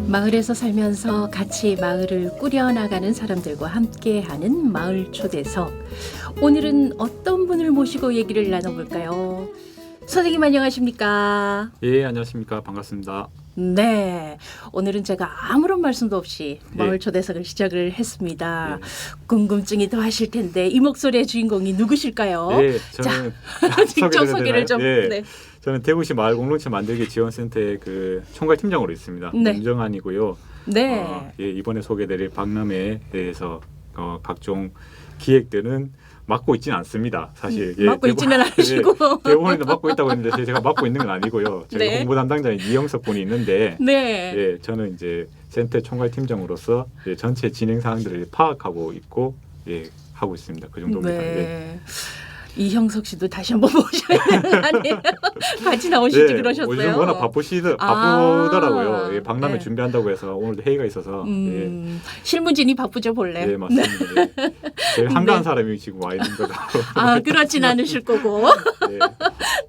마을에서 살면서 같이 마을을 꾸려나가는 사람들과 함께하는 마을 초대석. 오늘은 어떤 분을 모시고 얘기를 나눠볼까요? 선생님 안녕하십니까? 예, 안녕하십니까. 반갑습니다. 네, 오늘은 제가 아무런 말씀도 없이 마을 예. 초대석을 시작을 했습니다. 예. 궁금증이 더 하실 텐데 이 목소리의 주인공이 누구실까요? 예, 저는 직접 소개를 좀. 예, 네. 저는 대구시 마을공동체 만들기 지원센터의 그 총괄팀장으로 있습니다. 네. 문정환이고요. 네. 예, 이번에 소개드릴 박람회에 대해서 각종 기획들은 맡고 있지는 않습니다. 사실 맡고 있지는 않으시고. 대부분은 맡고 있다고 했는데 제가 맡고 있는 건 아니고요. 저희 네. 홍보 담당자인 이영석 분이 있는데, 네. 예, 저는 이제 센터 총괄팀장으로서 전체 진행 사항들을 파악하고 있고, 예, 하고 있습니다. 그 정도입니다. 예. 네. 이형석 씨도 다시 한번 모셔야 되는 거 아니에요? 같이 나오시지 네, 그러셨어요. 요즘 워낙 바쁘더라고요. 예, 박람회 네. 준비한다고 해서 오늘도 회의가 있어서. 실무진이 바쁘죠 본래. 예, 맞습니다. 예. 제일 한가한 사람이 지금 와 있는 거다. 아, 그렇진 않으실 거고. 예.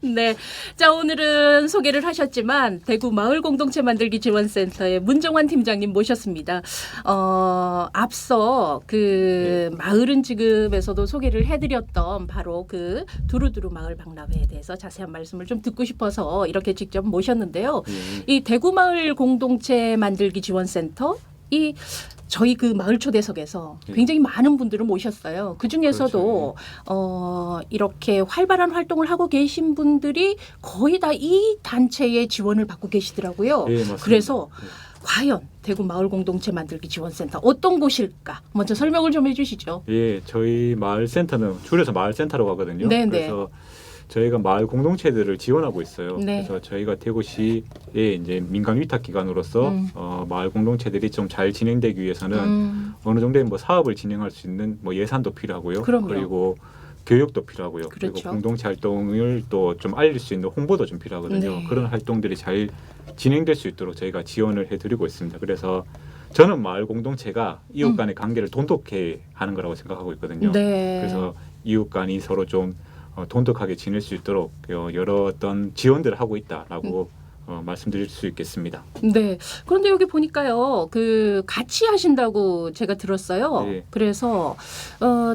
네. 자, 오늘은 소개를 하셨지만 대구 마을 공동체 만들기 지원센터의 문정환 팀장님 모셨습니다. 앞서 그 마을은 지금에서도 소개를 해드렸던 바로 그 두루두루 마을 박람회에 대해서 자세한 말씀을 좀 듣고 싶어서 이렇게 직접 모셨는데요. 이 대구 마을 공동체 만들기 지원센터 이 저희 그 마을 초대석에서 굉장히 많은 분들을 모셨어요. 그 중에서도 이렇게 활발한 활동을 하고 계신 분들이 거의 다 이 단체의 지원을 받고 계시더라고요. 예, 맞습니다. 그래서 과연 대구 마을 공동체 만들기 지원센터 어떤 곳일까? 먼저 설명을 좀 해주시죠. 예, 저희 마을 센터는 줄여서 마을 센터라고 하거든요. 네네. 그래서 저희가 마을 공동체들을 지원하고 있어요. 네. 그래서 저희가 대구시의 이제 민간 위탁 기관으로서 마을 공동체들이 좀 잘 진행되기 위해서는 어느 정도의 뭐 사업을 진행할 수 있는 뭐 예산도 필요하고요. 그럼요. 그리고 교육도 필요하고요. 그렇죠. 그리고 공동체 활동을 또 좀 알릴 수 있는 홍보도 좀 필요하거든요. 네. 그런 활동들이 잘 진행될 수 있도록 저희가 지원을 해드리고 있습니다. 그래서 저는 마을 공동체가 이웃 간의 관계를 돈독해 하는 거라고 생각하고 있거든요. 네. 그래서 이웃 간이 서로 좀 돈독하게 지낼 수 있도록 여러 어떤 지원들을 하고 있다라고 말씀드릴 수 있겠습니다. 네. 그런데 여기 보니까요, 그 같이 하신다고 제가 들었어요. 네. 그래서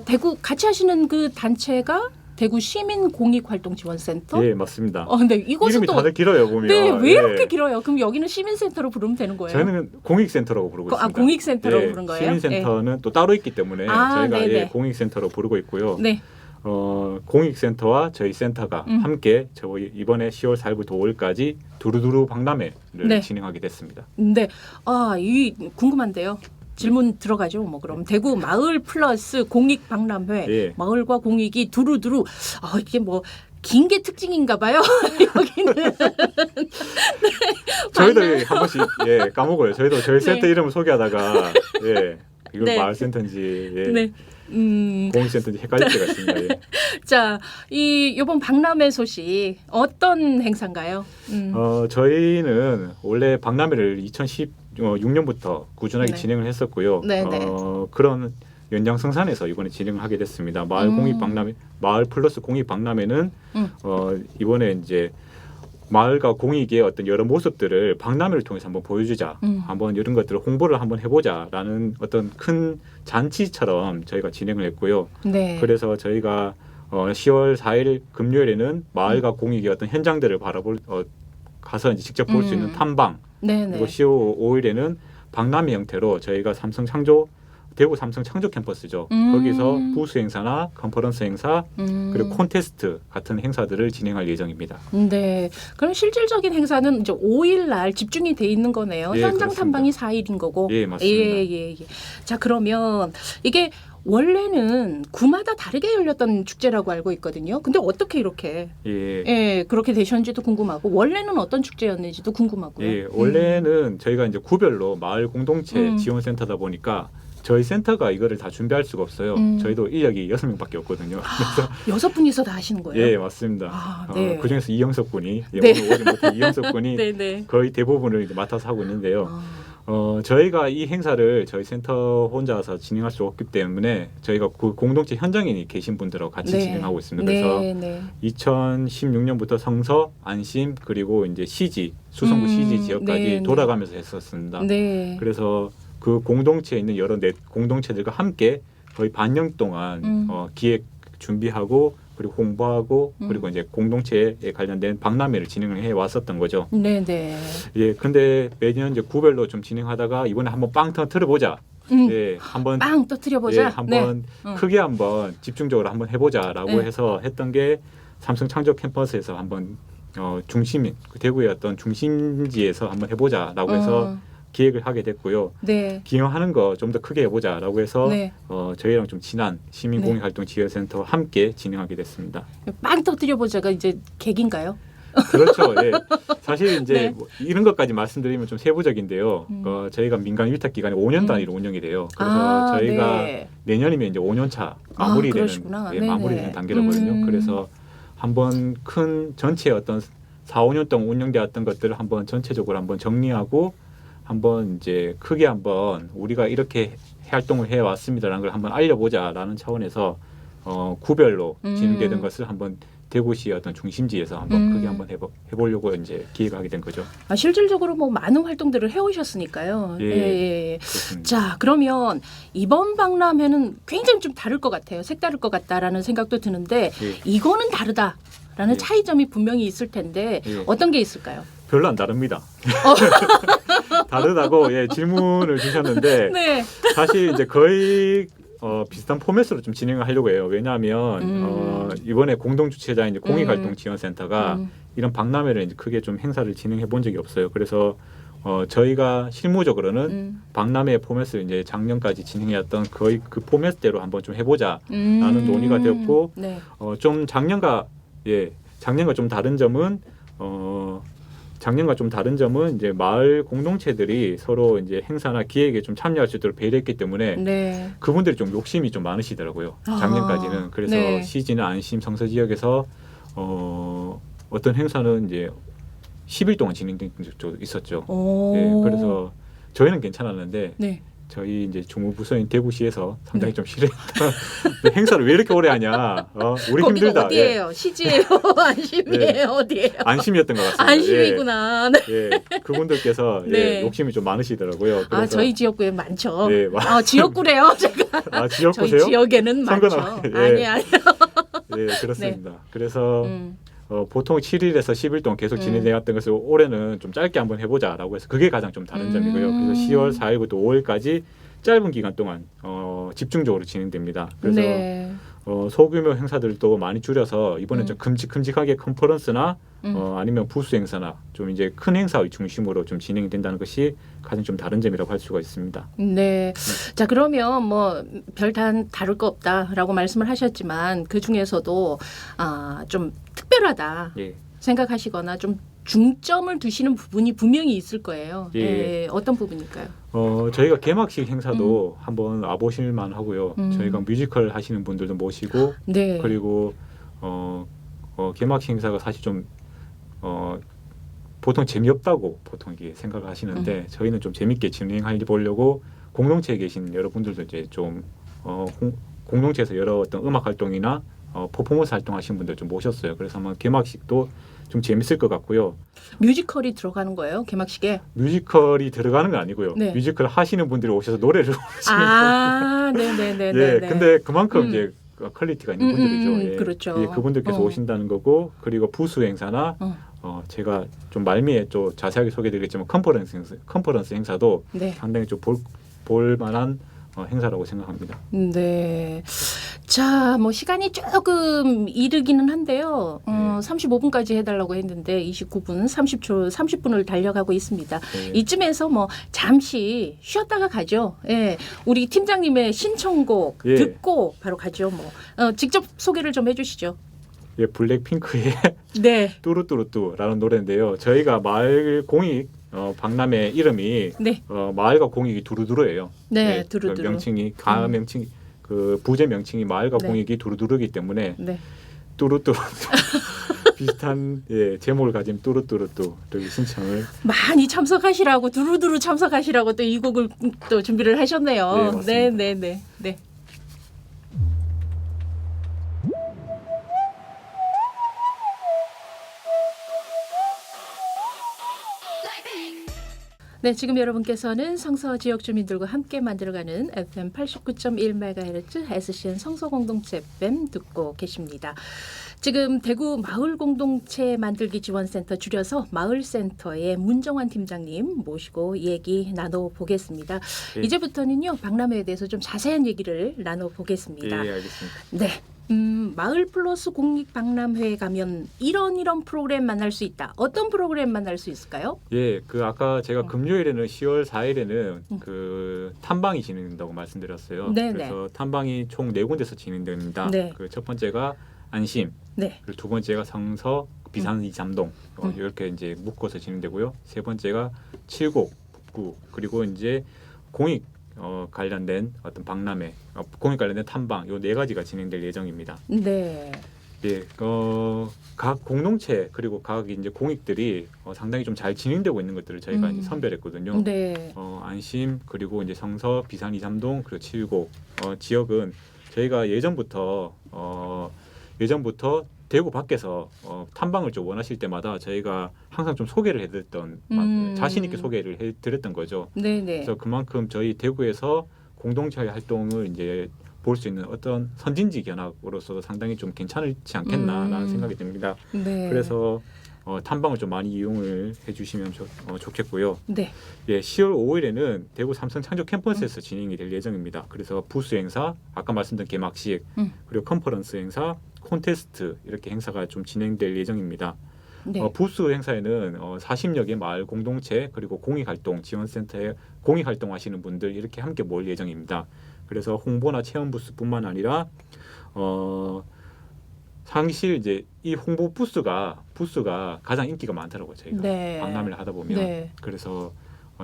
대구 같이 하시는 그 단체가 대구 시민공익활동지원센터. 예, 맞습니다. 근데 이것은 이름이 또 다들 길어요 보면. 네, 왜 이렇게 예. 길어요? 그럼 여기는 시민센터로 부르면 되는 거예요? 저희는 공익센터라고 부르고 있습니다. 공익센터라고 부른 거예요? 시민센터는 또 따로 있기 때문에 저희가 네네. 공익센터로 부르고 있고요. 네. 공익센터와 저희 센터가 함께 저희 이번에 10월 4일부터 5일까지 두루두루 박람회를 네. 진행하게 됐습니다. 네. 이 궁금한데요. 질문 들어가죠. 뭐 그럼 대구 마을 플러스 공익 박람회, 예. 마을과 공익이 두루두루 이게 뭐 긴 게 특징인가 봐요. 여기는 저희도 한 번씩 까먹어요. 저희도 저희 네. 센터 이름을 소개하다가 이걸 네. 마을센터인지 네. 공익센터인지 헷갈릴 때가 있습니다. 예. 자, 이번 박람회 소식 어떤 행사인가요? 저희는 원래 박람회를 2016년부터 꾸준하게 네. 진행을 했었고요. 네네. 그런 연장성산에서 이번에 진행을 하게 됐습니다. 마을 공익 박람회, 마을 플러스 공익 박람회는 이번에 이제 마을과 공익의 어떤 여러 모습들을 박람회를 통해서 한번 보여주자, 한번 이런 것들을 홍보를 한번 해보자라는 어떤 큰 잔치처럼 저희가 진행을 했고요. 네. 그래서 저희가 10월 4일 금요일에는 마을과 공익의 어떤 현장들을 가서 이제 직접 볼 수 있는 탐방, 네네. 그리고 10월 5일에는 박람회 형태로 저희가 대구 삼성 창조 캠퍼스죠. 거기서 부스 행사나 컨퍼런스 행사 그리고 콘테스트 같은 행사들을 진행할 예정입니다. 네. 그럼 실질적인 행사는 이제 5일 날 집중이 돼 있는 거네요. 예, 현장 그렇습니다. 탐방이 4일인 거고. 예, 맞습니다. 예. 자, 그러면 이게 원래는 구마다 다르게 열렸던 축제라고 알고 있거든요. 근데 어떻게 이렇게 그렇게 되셨는지도 궁금하고 원래는 어떤 축제였는지도 궁금하고요. 예, 원래는 저희가 이제 구별로 마을 공동체 지원센터다 보니까 저희 센터가 이거를 다 준비할 수가 없어요. 저희도 인력이 6명밖에 없거든요. 그래서 6분이서 다 하시는 거예요? 예, 맞습니다. 네. 그중에서 이영석 군이 네. 오늘 오지 못한 이영석 군이 네네. 거의 대부분을 이제 맡아서 하고 있는데요. 저희가 이 행사를 저희 센터 혼자서 진행할 수 없기 때문에 저희가 그 공동체 현장에 계신 분들하고 같이 네. 진행하고 있습니다. 그래서 네. 2016년부터 성서, 안심 그리고 이제 CG, 수성구 CG 지역까지 네. 돌아가면서 했었습니다. 네. 그래서 그 공동체에 있는 여러 공동체들과 함께 거의 반년 동안 기획 준비하고 그리고 홍보하고 그리고 이제 공동체에 관련된 박람회를 진행을 해 왔었던 거죠. 네. 예, 근데 매년 이제 구별로 좀 진행하다가 이번에 한번 빵 터트려보자. 예, 한번 빵 터트려보자. 예, 한번 크게 한번 집중적으로 한번 해보자라고 네. 해서 했던 게 삼성 창조 캠퍼스에서 한번 중심 대구의 어떤 중심지에서 한번 해보자라고 해서 기획을 하게 됐고요. 네. 기여하는 거 좀 더 크게 해보자라고 해서 네. 저희랑 좀 친한 시민공익활동지원센터와 함께 진행하게 됐습니다. 빵 터뜨려보자가 이제 계기인가요? 그렇죠. 예. 사실 이제 네. 뭐 이런 것까지 말씀드리면 좀 세부적인데요. 저희가 민간 위탁 기관이 5년 단위로 운영이 돼요. 그래서 저희가 네. 내년이면 이제 5년 차 마무리되는 그러시구나. 예, 네네. 마무리되는 단계라거든요. 그래서 한번 큰 전체 어떤 4, 5년 동안 운영되었던 것들을 한번 전체적으로 한번 정리하고 한번 이제 크게 한번 우리가 이렇게 활동을 해 왔습니다라는 걸 한번 알려보자라는 차원에서 구별로 진행되던 것을 한번 대구시의 어떤 중심지에서 한번 크게 한번 해보려고 이제 기획하게 된 거죠. 실질적으로 뭐 많은 활동들을 해오셨으니까요. 예. 그렇습니다. 자, 그러면 이번 박람회는 굉장히 좀 다를 것 같아요. 색다를 것 같다라는 생각도 드는데 예. 이거는 다르다라는 예. 차이점이 분명히 있을 텐데 예. 어떤 게 있을까요? 별로 안 다릅니다. 다르다고 예, 질문을 주셨는데 네. 사실 이제 거의 비슷한 포맷으로 좀 진행을 하려고 해요. 왜냐하면 이번에 공동 주최자인 이제 공익활동지원센터가 이런 박람회를 이제 크게 좀 행사를 진행해 본 적이 없어요. 그래서 저희가 실무적으로는 박람회 포맷을 이제 작년까지 진행해왔던 거의 그 포맷대로 한번 좀 해보자라는 논의가 되었고 네. 좀 작년과 좀 다른 점은 이제 마을 공동체들이 서로 이제 행사나 기획에 좀 참여할 수 있도록 배려했기 때문에 네. 그분들이 좀 욕심이 좀 많으시더라고요. 작년까지는. 그래서 네. 시지나 안심 성서 지역에서 어떤 행사는 이제 10일 동안 진행된 적도 있었죠. 예, 그래서 저희는 괜찮았는데 네. 저희 이제 주무부서인 대구시에서 상당히 좀 싫어했다. 행사를 왜 이렇게 오래 하냐? 우리 거기가 힘들다. 어디예요? 시지예요? 안심이에요? 어디예요? 안심이었던 것 같습니다. 안심이구나. 네. 예, 그분들께서 네. 욕심이 좀 많으시더라고요. 그래서 저희 지역구에 많죠. 예, 지역구래요, 제가. 지역구세요? 저희 지역에는 선거 많죠. 예. 아니. 예, 그렇습니다. 그래서 음. 보통 7일에서 10일 동안 계속 진행되었던 것을 올해는 좀 짧게 한번 해보자라고 해서 그게 가장 좀 다른 점이고요. 그래서 10월 4일부터 5일까지 짧은 기간 동안 집중적으로 진행됩니다. 그래서 네. 소규모 행사들도 많이 줄여서 이번에 좀 큼직큼직하게 컨퍼런스나 아니면 부수 행사나 좀 이제 큰 행사의 중심으로 좀 진행이 된다는 것이 가장 좀 다른 점이라고 할 수가 있습니다. 네. 자, 그러면 뭐 별단 다를 거 없다라고 말씀을 하셨지만 그 중에서도 좀 특별하다 예. 생각하시거나 좀 중점을 두시는 부분이 분명히 있을 거예요. 예. 예, 어떤 부분일까요? 저희가 개막식 행사도 한번 와보실 만하고요. 저희가 뮤지컬 하시는 분들도 모시고 네. 그리고 개막식 행사가 사실 좀 보통 재미없다고 보통 이게 생각을 하시는데 저희는 좀 재밌게 진행해 보려고 공동체에 계신 여러분들도 이제 좀 공동체에서 여러 어떤 음악 활동이나 퍼포먼스 활동하시는 분들 좀 모셨어요. 그래서 아마 개막식도 좀 재밌을 것 같고요. 뮤지컬이 들어가는 거예요, 개막식에? 뮤지컬이 들어가는 건 아니고요. 네. 뮤지컬 하시는 분들이 오셔서 노래를 부르시는 네네네. 예, 근데 그만큼 이제 퀄리티가 있는 분들이죠. 예. 그렇죠. 예, 그분들께서 오신다는 거고 그리고 부수 행사나 제가 좀 말미에 좀 자세하게 소개드리겠지만 컨퍼런스 행사도 네. 상당히 좀 볼 만한 행사라고 생각합니다. 네. 자, 뭐 시간이 조금 이르기는 한데요. 35분까지 해달라고 했는데 29분, 30분을 달려가고 있습니다. 네. 이쯤에서 뭐 잠시 쉬었다가 가죠. 예, 우리 팀장님의 신청곡 예. 듣고 바로 가죠. 뭐 직접 소개를 좀 해주시죠. 예, 블랙핑크의 네. 뚜루뚜루뚜라는 노래인데요. 저희가 마을 공익 박람회 이름이 네. 마을과 공익이 두루두루예요. 네, 그 두루두루. 명칭이 그 부제 명칭이 마을과 네. 공익이 두루두루이기 때문에 네. 뚜루뚜루 비슷한 제목을 가진 뚜루뚜루뚜를 신청을 많이 참석하시라고 두루두루 참석하시라고 또 이 곡을 또 준비를 하셨네요. 네, 맞습니다. 네. 네, 지금 여러분께서는 성서 지역 주민들과 함께 만들어가는 FM 89.1MHz SCN 성서 공동체 FM 듣고 계십니다. 지금 대구 마을 공동체 만들기 지원센터 줄여서 마을센터의 문정환 팀장님 모시고 얘기 나눠보겠습니다. 네. 이제부터는요, 박람회에 대해서 좀 자세한 얘기를 나눠보겠습니다. 예, 알겠습니다. 네. 마을 플러스 공익 박람회에 가면 이런 프로그램 만날 수 있다. 어떤 프로그램 만날 수 있을까요? 예, 그 아까 제가 금요일에는 10월 4일에는 그 탐방이 진행된다고 말씀드렸어요. 네네. 그래서 탐방이 총 4군데서 진행됩니다. 네. 그 첫 번째가 안심, 네. 그리고 두 번째가 성서, 비산 이삼동 이렇게 이제 묶어서 진행되고요. 세 번째가 칠곡, 북구, 그리고 이제 공익 관련된 어떤 박람회, 공익 관련된 탐방 요 4가지가 진행될 예정입니다. 네. 예, 각 공동체 그리고 각 이제 공익들이 상당히 좀 잘 진행되고 있는 것들을 저희가 이제 선별했거든요. 네. 안심 그리고 이제 성서, 비산 이삼동 그리고 칠곡 지역은 저희가 예전부터 대구 밖에서 탐방을 좀 원하실 때마다 저희가 항상 좀 소개를 해드렸던 자신 있게 소개를 해드렸던 거죠. 네네. 그래서 그만큼 저희 대구에서 공동체 활동을 이제 볼 수 있는 어떤 선진지 견학으로서 상당히 좀 괜찮지 않겠나라는 생각이 듭니다. 네. 그래서 탐방을 좀 많이 이용을 해주시면 좋겠고요. 네. 예, 10월 5일에는 대구 삼성 창조 캠퍼스에서 진행이 될 예정입니다. 그래서 부스 행사, 아까 말씀드린 개막식, 그리고 컨퍼런스 행사, 콘테스트 이렇게 행사가 좀 진행될 예정입니다. 네. 부스 행사에는 40여 개 마을 공동체 그리고 공익활동 지원센터에 공익활동하시는 분들 이렇게 함께 모일 예정입니다. 그래서 홍보나 체험 부스뿐만 아니라 사실 이제 이 홍보 부스가 가장 인기가 많더라고요. 저희가 네. 박람회를 하다 보면 네. 그래서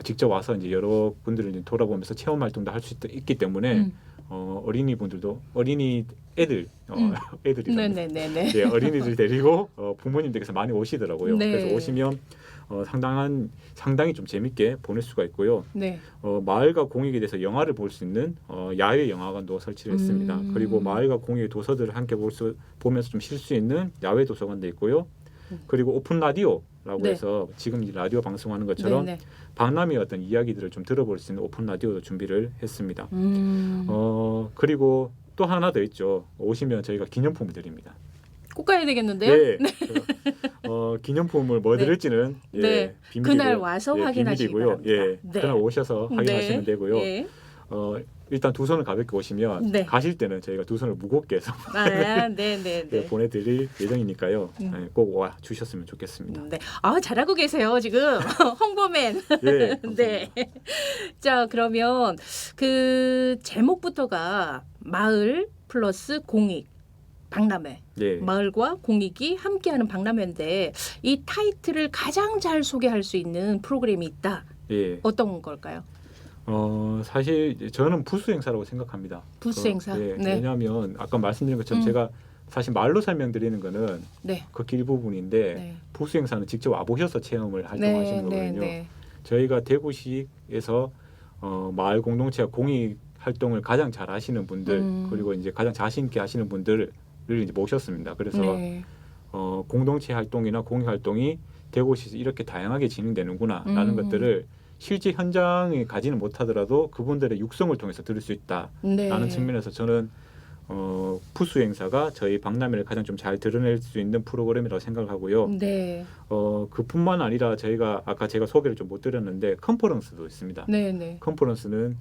직접 와서 이제 여러 분들을 이제 돌아보면서 체험 활동도 할 수 있기 때문에 어린이분들도 애들이 네네네네. 예, 어린이들 데리고 부모님들께서 많이 오시더라고요. 네. 그래서 오시면 상당히 좀 재밌게 보낼 수가 있고요. 네. 마을과 공익에 대해서 영화를 볼 수 있는 야외 영화관도 설치를 했습니다. 그리고 마을과 공익의 도서들을 함께 보면서 좀 쉴 수 있는 야외 도서관도 있고요. 그리고 오픈 라디오라고 네. 해서 지금 이 라디오 방송하는 것처럼 네네. 박람회 어떤 이야기들을 좀 들어볼 수 있는 오픈 라디오도 준비를 했습니다. 그리고 또 하나 더 있죠. 오시면 저희가 기념품을 드립니다. 꼭 가야 되겠는데요? 네. 기념품을 뭐 네. 드릴지는 네. 비밀이고, 그날 와서 확인하시기 비밀이고요. 바랍니다. 예, 네. 그날 오셔서 확인하시면 되고요. 네. 일단 두 손을 가볍게 오시면 네. 가실 때는 저희가 두 손을 무겁게 해서 네네네. 보내드릴 예정이니까요. 꼭 와 주셨으면 좋겠습니다. 네. 잘하고 계세요 지금 홍보맨. 예, 네. 자 그러면 그 제목부터가 마을 플러스 공익 박람회. 예. 마을과 공익이 함께하는 박람회인데 이 타이틀을 가장 잘 소개할 수 있는 프로그램이 있다. 예. 어떤 걸까요? 사실 저는 부스 행사라고 생각합니다. 부스 행사. 예, 네. 왜냐하면 아까 말씀드린 것처럼 제가 사실 말로 설명드리는 거는 네. 극히 일부분인데 네. 부스 행사는 직접 와보셔서 체험을 활동하시는 거거든요. 저희가 대구시에서 마을 공동체와 공익 활동을 가장 잘 하시는 분들 그리고 이제 가장 자신 있게 하시는 분들을 이제 모셨습니다. 그래서 네. 공동체 활동이나 공익 활동이 대구시에서 이렇게 다양하게 진행되는구나라는 것들을 실제 현장에 가지는 못하더라도 그분들의 육성을 통해서 들을 수 있다라는 네. 측면에서 저는 부스 행사가 저희 박람회를 가장 좀 잘 드러낼 수 있는 프로그램이라고 생각을 하고요. 네. 그뿐만 아니라 저희가 아까 제가 소개를 좀 못 드렸는데 컨퍼런스도 있습니다. 네. 컨퍼런스는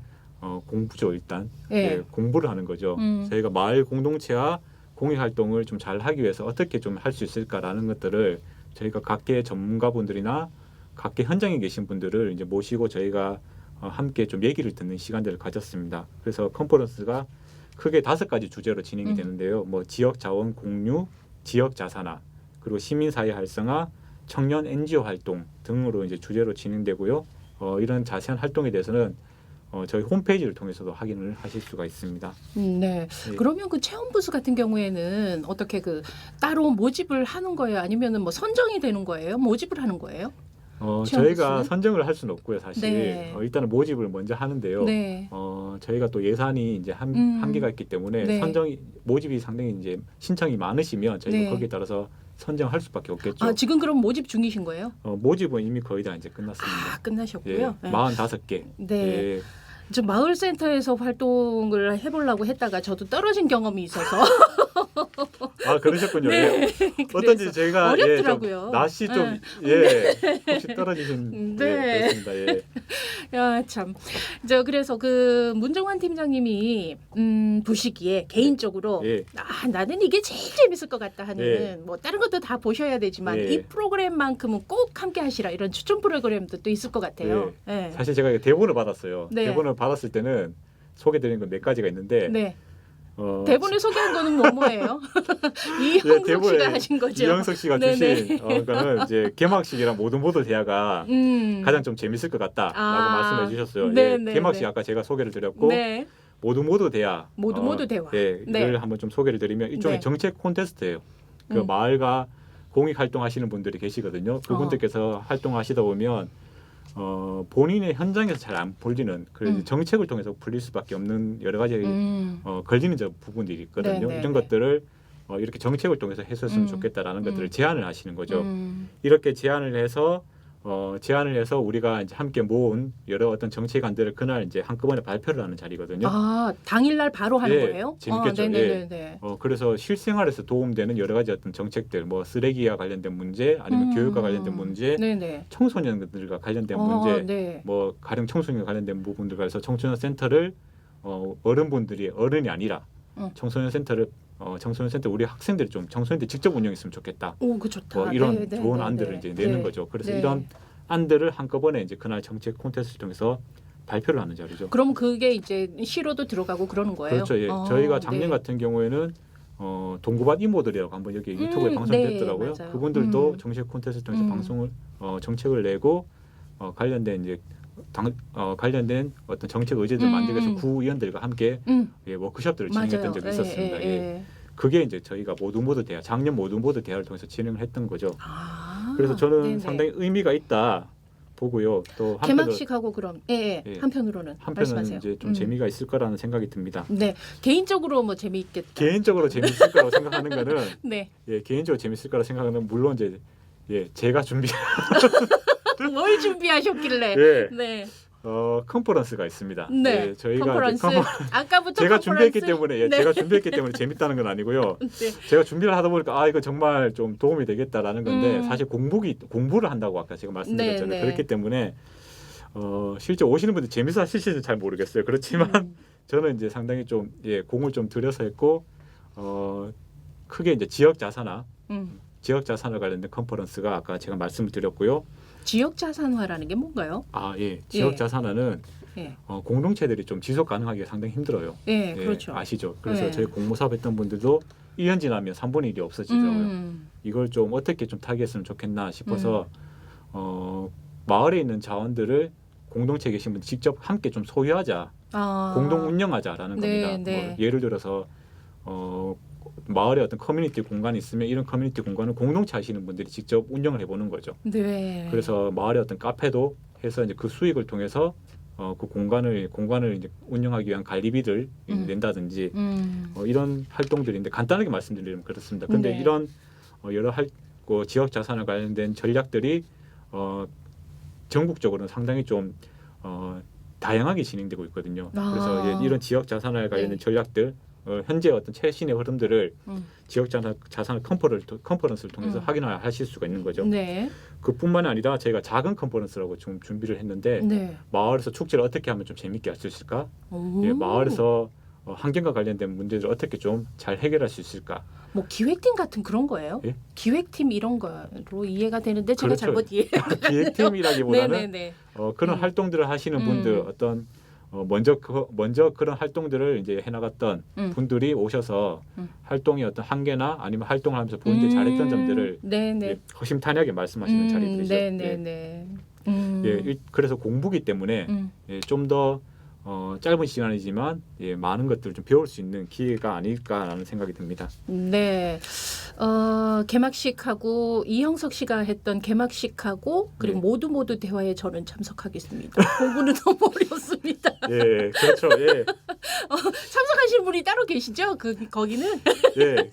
공부죠 일단. 네. 예, 공부를 하는 거죠. 저희가 마을 공동체와 공익 활동을 좀 잘 하기 위해서 어떻게 좀 할 수 있을까라는 것들을 저희가 각계 전문가분들이나 각계 현장에 계신 분들을 이제 모시고 저희가 함께 좀 얘기를 듣는 시간들을 가졌습니다. 그래서 컨퍼런스가 크게 5가지 주제로 진행이 되는데요. 뭐 지역 자원 공유, 지역 자산화, 그리고 시민 사회 활성화, 청년 NGO 활동 등으로 이제 주제로 진행되고요. 이런 자세한 활동에 대해서는 저희 홈페이지를 통해서도 확인을 하실 수가 있습니다. 네. 예. 그러면 그 체험 부스 같은 경우에는 어떻게 그 따로 모집을 하는 거예요? 아니면은 뭐 선정이 되는 거예요? 모집을 하는 거예요? 체험 저희가 부스는? 선정을 할 수는 없고요, 사실. 네. 일단은 모집을 먼저 하는데요. 네. 저희가 또 예산이 이제 한계가 있기 때문에 네. 모집이 상당히 이제 신청이 많으시면 저희가 네. 거기에 따라서 선정할 수밖에 없겠죠. 아, 지금 그럼 모집 중이신 거예요? 모집은 이미 거의 다 이제 끝났습니다. 아, 끝나셨고요. 예, 네. 45개. 네. 예. 저 마을센터에서 활동을 해보려고 했다가 저도 떨어진 경험이 있어서 그러셨군요. 네. 예. 어떤지 제가 어렵더라고요. 좀 낯이 좀 혹시 떨어지신 네. 그렇습니다. 예. 야, 참. 그래서 그 문정환 팀장님이 보시기에 개인적으로 예. 나는 이게 제일 재밌을 것 같다 하는 예. 뭐 다른 것도 다 보셔야 되지만 예. 이 프로그램만큼은 꼭 함께 하시라 이런 추천 프로그램도 또 있을 것 같아요. 예. 사실 제가 대본을 받았어요. 네. 대본을 받았을 때는 소개드린 건 몇 가지가 있는데 네. 대본에 소개한 거는 뭐예요? 이형석 대본에 씨가 하신 거죠. 이형석 씨가 네네. 주신 거는 이제 개막식이랑 모두 대화가 가장 좀 재밌을 것 같다라고 말씀해 주셨어요. 네네. 개막식 아까 제가 소개를 드렸고 네. 모두 대화. 모두 대화. 네, 네. 이걸 한번 좀 소개를 드리면 일종의 네. 정책 콘테스트예요. 그 마을과 공익 활동하시는 분들이 계시거든요. 그분들께서 활동하시다 보면 본인의 현장에서 잘 안 풀리는 그 정책을 통해서 풀릴 수밖에 없는 여러 가지 걸리는 부분들이 있거든요. 네네. 이런 것들을 이렇게 정책을 통해서 해줬으면 좋겠다라는 것들을 제안을 하시는 거죠. 이렇게 제안을 해서 우리가 이제 함께 모은 여러 어떤 정책안들을 그날 이제 한꺼번에 발표를 하는 자리거든요. 아, 당일날 바로 하는 거예요? 재밌겠죠. 네네네. 그래서 실생활에서 도움되는 여러 가지 어떤 정책들, 뭐 쓰레기와 관련된 문제, 아니면 교육과 관련된 문제, 네네. 청소년들과 관련된 문제, 네. 뭐 가령 청소년과 관련된 부분들과 해서 청소년 센터를 어른이 아니라 청소년 센터 우리 학생들이 좀 청소년들이 직접 운영했으면 좋겠다. 오, 그 좋다. 뭐 이런 네, 좋은 네, 안들을 네. 이제 내는 네. 거죠. 그래서 네. 이런 안들을 한꺼번에 이제 그날 정책 콘테스트를 통해서 발표를 하는 자리죠. 그럼 그게 이제 시로도 들어가고 그러는 거예요? 그렇죠. 예. 저희가 작년 네. 같은 경우에는 동구밭 이모들이라고 한번 여기 유튜브에 방송됐더라고요. 네, 맞아요. 그분들도 정책 콘테스트 통해서 방송을 정책을 내고 관련된 이제 관련된 어떤 정책 의제들 만들기 위해서 구의원들과 함께 워크숍들을 진행했던 적이 있었습니다. 예. 그게 이제 저희가 작년 모두 대화를 통해서 진행을 했던 거죠. 그래서 저는 네네. 상당히 의미가 있다 보고요. 또 개막식하고 그럼 한편으로는 말씀하세요. 이제 좀 재미가 있을 거라는 생각이 듭니다. 네, 개인적으로 뭐 재미있겠다. 개인적으로 재밌을 거라고 생각하는 거는 네. 개인적으로 재밌을 거라고 생각하는 건 물론 이제 제가 뭘 준비하셨길래? 예. 네. 컨퍼런스가 있습니다. 네. 저희가 컨퍼런스. 아까부터 제가 컨퍼런스. 준비했기 때문에 제가 준비했기 때문에 재밌다는 건 아니고요. 네. 제가 준비를 하다 보니까 이거 정말 좀 도움이 되겠다라는 건데 사실 공부를 한다고 아까 제가 말씀드렸잖아요. 네. 그렇기 때문에 실제 오시는 분들 재밌어 하실지는 잘 모르겠어요. 그렇지만 저는 이제 상당히 좀 공을 좀 들여서 했고 크게 이제 지역 자산화 관련된 컨퍼런스가 아까 제가 말씀을 드렸고요. 지역 자산화라는 게 뭔가요? 지역 자산화는 예. 공동체들이 좀 지속 가능하기가 상당히 힘들어요. 예, 그렇죠. 아시죠? 그래서 예. 저희 공모사업 했던 분들도 1년 지나면 3분의 1이 없어지더라고요. 이걸 좀 어떻게 좀 타개했으면 좋겠나 싶어서 마을에 있는 자원들을 공동체에 계신 분들 직접 함께 좀 소유하자, 공동 운영하자라는 겁니다. 네. 뭐 예를 들어서 마을에 어떤 커뮤니티 공간이 있으면 이런 커뮤니티 공간을 공동체 하시는 분들이 직접 운영을 해보는 거죠. 네. 그래서 마을에 어떤 카페도 해서 이제 그 수익을 통해서 그 공간을 이제 운영하기 위한 관리비를 낸다든지 이런 활동들인데 간단하게 말씀드리면 그렇습니다. 근데 네. 이런 여러 지역 자산에 관련된 전략들이 전국적으로는 상당히 좀 다양하게 진행되고 있거든요. 그래서 이런 지역 자산에 관련된 전략들 현재 어떤 최신의 흐름들을 지역 자산 컨퍼런스를 통해서 확인하실 수가 있는 거죠. 네. 그뿐만이 아니라 저희가 작은 컨퍼런스라고 좀 준비를 했는데 네. 마을에서 축제를 어떻게 하면 좀 재밌게 할 수 있을까? 마을에서 환경과 관련된 문제들을 어떻게 좀 잘 해결할 수 있을까? 뭐 기획팀 같은 그런 거예요? 예? 기획팀 이런 거로 이해가 되는데 제가 그렇죠. 잘못 이해. 기획팀이라기보다는 네네네. 그런 활동들을 하시는 분들 어떤 먼저 그런 활동들을 이제 해나갔던 분들이 오셔서 활동의 어떤 한계나 아니면 활동을 하면서 본인들 잘했던 점들을 허심탄회하게 말씀하시는 자리들이죠. 네네네. 그래서 공부기 때문에 좀 더 짧은 시간이지만 예, 많은 것들을 좀 배울 수 있는 기회가 아닐까라는 생각이 듭니다. 네. 개막식하고 이형석 씨가 했던 개막식하고 그리고 네. 모두 대화에 저는 참석하겠습니다. 공부는 너무 어렵습니다. 예, 그렇죠. 예, 참석하신 분이 따로 계시죠? 거기는? 예,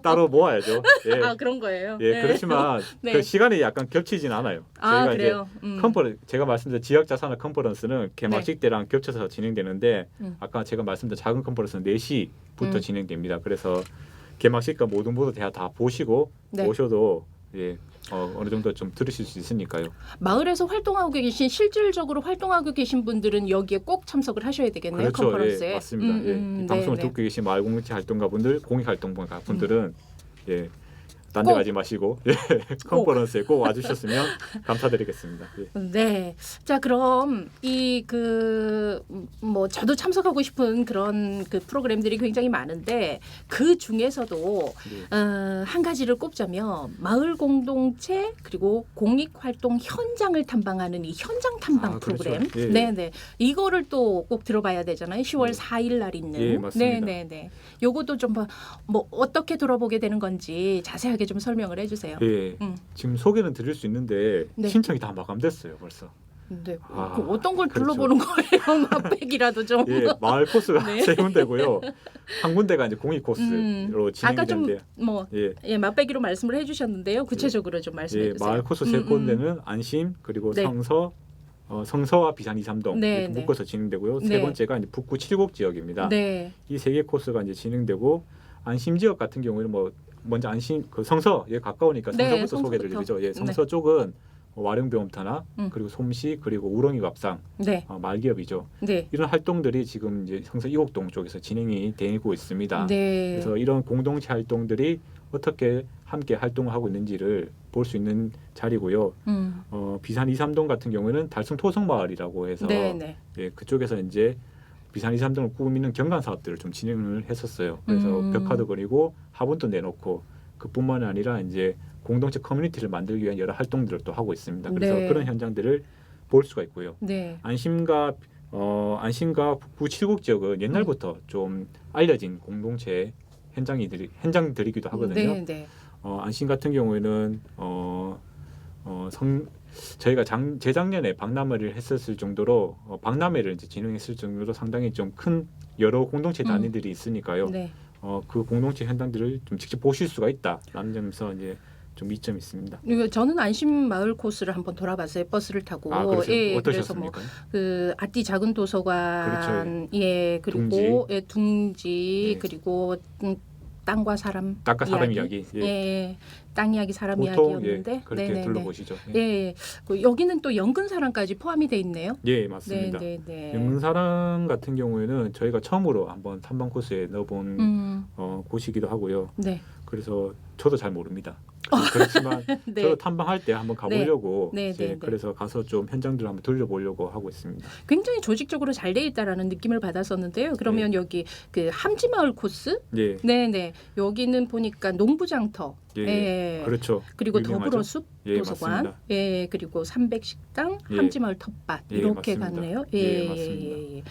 따로 모아야죠. 예, 아, 그런 거예요. 예, 네. 그렇지만 네. 그 시간이 약간 겹치진 않아요. 아, 저희가 그래요. 이제 제가 말씀드린 지역자산화 컨퍼런스는 개막식 때랑 겹쳐서 진행되는데 아까 제가 말씀드린 작은 컨퍼런스는 4시부터 진행됩니다. 그래서 개막식과 모두 대화 다 보시고 네. 오셔도 예, 어느 정도 좀 들으실 수 있으니까요. 마을에서 활동하고 계신 실질적으로 활동하고 계신 분들은 여기에 꼭 참석을 하셔야 되겠네요. 그렇죠. 컨퍼런스에. 예, 맞습니다. 이 방송을 듣고 계신 마을 공동체 활동가분들, 공익활동가분들은 예, 딴 데 꼭. 가지 마시고 예, 컨퍼런스에 꼭 와주셨으면 감사드리겠습니다. 예. 네. 자, 그럼 뭐 저도 참석하고 싶은 그런 그 프로그램들이 굉장히 많은데 그 중에서도 예. 한 가지를 꼽자면 마을 공동체 그리고 공익 활동 현장을 탐방하는 이 현장 탐방 아, 프로그램. 그렇죠. 예, 예. 네, 네. 이거를 또 꼭 들어봐야 되잖아요. 10월 예. 4일 날 있는. 예, 맞습니다. 네, 네, 네. 요것도 좀 뭐 어떻게 돌아보게 되는 건지 자세하게 좀 설명을 해 주세요. 예, 지금 소개는 드릴 수 있는데 네. 신청이 다 마감됐어요, 벌써. 네. 아, 그 어떤 걸 그렇죠. 둘러보는 거예요? 맛백이라도 좀. 예, 마을 코스가 네. 세 군데고요. 한 군데가 이제 공익 코스로 아까 진행이 좀 되는데, 뭐 예, 맛배기로 말씀을 해주셨는데요. 구체적으로 좀 말씀해 예, 주세요. 마을 코스 세 군데는 안심 그리고 네. 성서와 비산 2, 3동 네, 이렇게 네. 묶어서 진행되고요. 세 네. 번째가 이제 북구 7곡 지역입니다. 네, 이 세 개 코스가 이제 진행되고 안심 지역 같은 경우에는 뭐 먼저 안심 그 성서에 가까우니까 네, 성서부터 성서부터. 소개를 드리죠. 예, 성서 쪽은 와룡배움터나 그리고 솜씨 그리고 우렁이밥상 네, 말기업이죠. 네, 이런 활동들이 지금 이제 성서 이곡동 쪽에서 진행이 되고 있습니다. 네. 그래서 이런 공동체 활동들이 어떻게 함께 활동을 하고 있는지를 볼 수 있는 자리고요. 비산 2, 3동 같은 경우에는 달성 토성마을이라고 해서 네, 네. 예, 그쪽에서 이제 비산 2, 3동을 꾸미는 경관 사업들을 좀 진행을 했었어요. 그래서 벽화도 그리고 화분도 내놓고 그뿐만 아니라 이제 공동체 커뮤니티를 만들기 위한 여러 활동들을 또 하고 있습니다. 그래서 네. 그런 현장들을 볼 수가 있고요. 네. 안심과 북구 7곡 지역은 옛날부터 좀 알려진 공동체 현장들이기도 하거든요. 네, 네. 안심 같은 경우에는 저희가 재작년에 박람회를 했었을 정도로 박람회를 이제 진행했을 정도로 상당히 좀 큰 여러 공동체 단위들이 있으니까요. 네. 그 공동체 현장들을 좀 직접 보실 수가 있다라는 점에서 이제 좀 이점이 있습니다. 이거 저는 안심 마을 코스를 한번 돌아봤어요. 버스를 타고. 아, 그렇죠. 예, 어떠셨습니까? 그래서 그 아띠 작은 도서관, 그렇죠. 예, 그리고 둥지. 둥지, 예. 그리고 땅과 사람 이야기. 예. 예, 땅 이야기, 사람 보통 이야기였는데, 예, 그렇게 네네네. 둘러보시죠. 예, 예, 그 여기는 또 연근 사람까지 포함이 돼 있네요. 예, 맞습니다. 네, 네. 영사랑 같은 경우에는 저희가 처음으로 한번 탐방 코스에 넣어본 곳이기도 하고요. 네. 그래서 저도 잘 모릅니다. 그렇지만 네. 저도 탐방할 때 한번 가보려고 네, 이제 네, 네. 그래서 가서 좀 현장들을 한번 돌려보려고 하고 있습니다. 굉장히 조직적으로 잘 돼 있다라는 느낌을 받았었는데요. 그러면 여기 그 함지마을 코스, 예, 네. 여기는 보니까 농부장터, 예, 그렇죠. 그리고 유명하죠? 더불어숲 예, 도서관, 맞습니다. 예, 그리고 삼백식당, 예. 함지마을 텃밭 예, 이렇게 맞습니다. 갔네요. 예, 맞습니다. 예.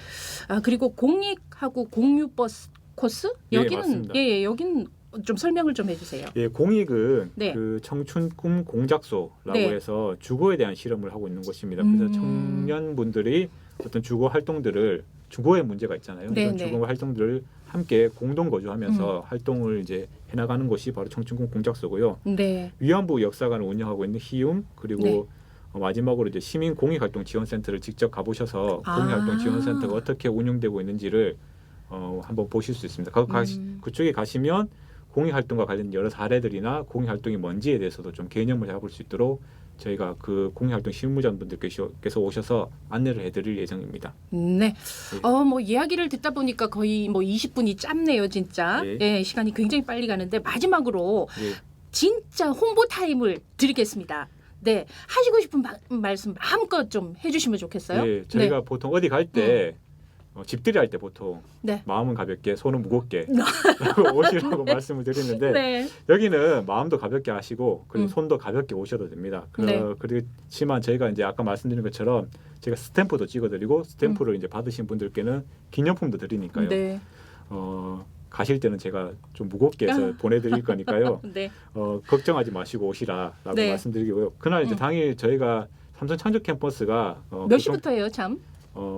아, 그리고 공익하고 공유버스 코스 예, 여기는 맞습니다. 여기는 좀 설명을 좀 해주세요. 예, 공익은 네. 그 청춘 꿈 공작소라고 네. 해서 주거에 대한 실험을 하고 있는 곳입니다. 그래서 청년분들이 어떤 주거 활동들을 주거에 문제가 있잖아요. 네, 이런 네. 주거 활동들을 함께 공동 거주하면서 활동을 이제 해나가는 곳이 바로 청춘 꿈 공작소고요. 네, 위안부 역사관을 운영하고 있는 희움 그리고 네. 마지막으로 이제 시민 공익활동 지원센터를 직접 가보셔서 아. 공익활동 지원센터가 어떻게 운영되고 있는지를 한번 보실 수 있습니다. 그쪽에 가시면 공익활동과 관련 여러 사례들이나 공익활동이 뭔지에 대해서도 좀 개념을 잡을 수 있도록 저희가 그 공익활동 실무자분들께서 오셔서 안내를 해드릴 예정입니다. 네. 뭐 이야기를 듣다 보니까 거의 뭐 20분이 짧네요, 진짜. 예. 예, 시간이 굉장히 빨리 가는데 마지막으로 예. 진짜 홍보 타임을 드리겠습니다. 네, 하시고 싶은 말씀 마음껏 좀 해주시면 좋겠어요. 예, 저희가 보통 어디 갈 때 집들이 할 때 보통 네. 마음은 가볍게 손은 무겁게 라고 오시라고 네. 말씀을 드리는데 네. 여기는 마음도 가볍게 하시고 그리고 음. 손도 가볍게 오셔도 됩니다. 네. 그렇지만 저희가 이제 아까 말씀드린 것처럼 제가 스탬프도 찍어드리고 스탬프를 이제 받으신 분들께는 기념품도 드리니까요. 네. 가실 때는 제가 좀 무겁게 해서 보내드릴 거니까요. 네. 걱정하지 마시고 오시라라고 네. 말씀드리고요. 그날 이제 당일 저희가 삼성 창조 캠퍼스가 몇 시부터예요, 참?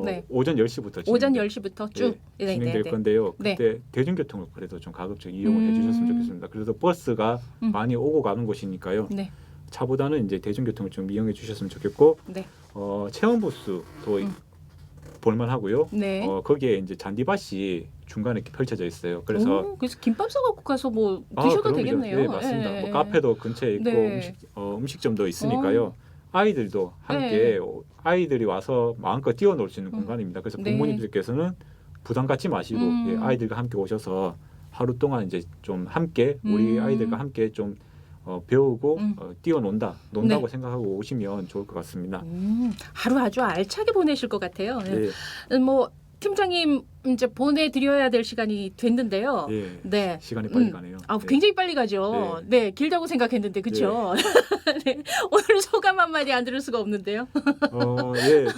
네. 오전 10시부터 오전 10시부터 쭉 진행될 건데요. 네. 그때 대중교통을 그래도 좀 가급적 이용을 해주셨으면 좋겠습니다. 그래서 버스가 많이 오고 가는 곳이니까요. 네. 차보다는 이제 대중교통을 좀 이용해 주셨으면 좋겠고 네. 체험 부스도 볼만하고요. 네. 거기에 이제 잔디밭이 중간에 이렇게 펼쳐져 있어요. 그래서 김밥 싸갖고 가서 뭐 드셔도 그럼요. 되겠네요. 네, 맞습니다. 예, 뭐 카페도 근처에 있고 네. 음식점도 있으니까요. 아이들도 함께 아이들이 와서 마음껏 뛰어놀 수 있는 공간입니다. 그래서 네. 부모님들께서는 부담 갖지 마시고 아이들과 함께 오셔서 하루 동안 이제 좀 함께 우리 아이들과 함께 좀 배우고 논다고 생각하고 오시면 좋을 것 같습니다. 하루 아주 알차게 보내실 것 같아요. 네. 뭐 팀장님 이제 보내드려야 될 시간이 됐는데요. 예, 네. 시간이 빨리 가네요. 굉장히 빨리 가죠. 네, 길다고 생각했는데 그렇죠. 네. 오늘 소감 한마디 안 들을 수가 없는데요.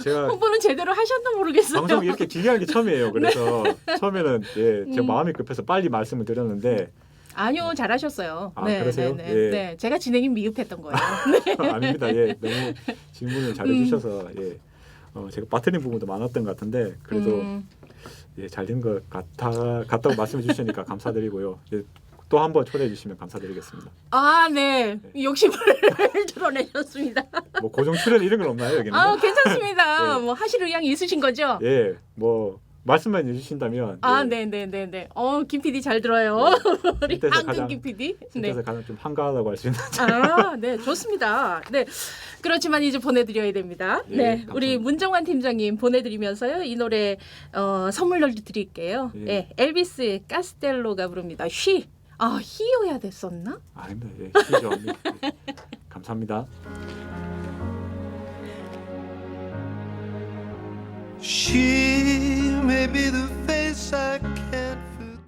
제가 홍보는 제대로 하셨나 모르겠어요. 방송 이렇게 길게 하는 게 처음이에요. 그래서 처음에는 제 마음이 급해서 빨리 말씀을 드렸는데 아니요, 잘하셨어요. 그러세요? 네. 예. 네, 제가 진행이 미흡했던 거예요. 아닙니다. 너무 질문을 잘해주셔서 제가 빠뜨린 부분도 많았던 것 같은데 그래도 잘된 것 같다고 말씀해 주시니까 감사드리고요. 또 한 번 초대해 주시면 감사드리겠습니다. 네. 욕심을 드러내셨습니다. 뭐 고정 출연 이런 건 없나요 여기는? 괜찮습니다. 뭐 하실 의향이 있으신 거죠? 예, 뭐 말씀만 해주신다면. 네네네네. 김 PD 잘 들어요. 우리 황금 김 PD. 그래서 가장 좀 한가하다고 할 수 있는. 네, 좋습니다. 네, 그렇지만 이제 보내드려야 됩니다. 네, 우리 문정환 팀장님 보내드리면서요 이 노래 선물로 드릴게요. 네, 엘비스 카스텔로가 부릅니다. 희여야 됐었나? 아닙니다. 희 좋아합니다. 감사합니다. She may be the face I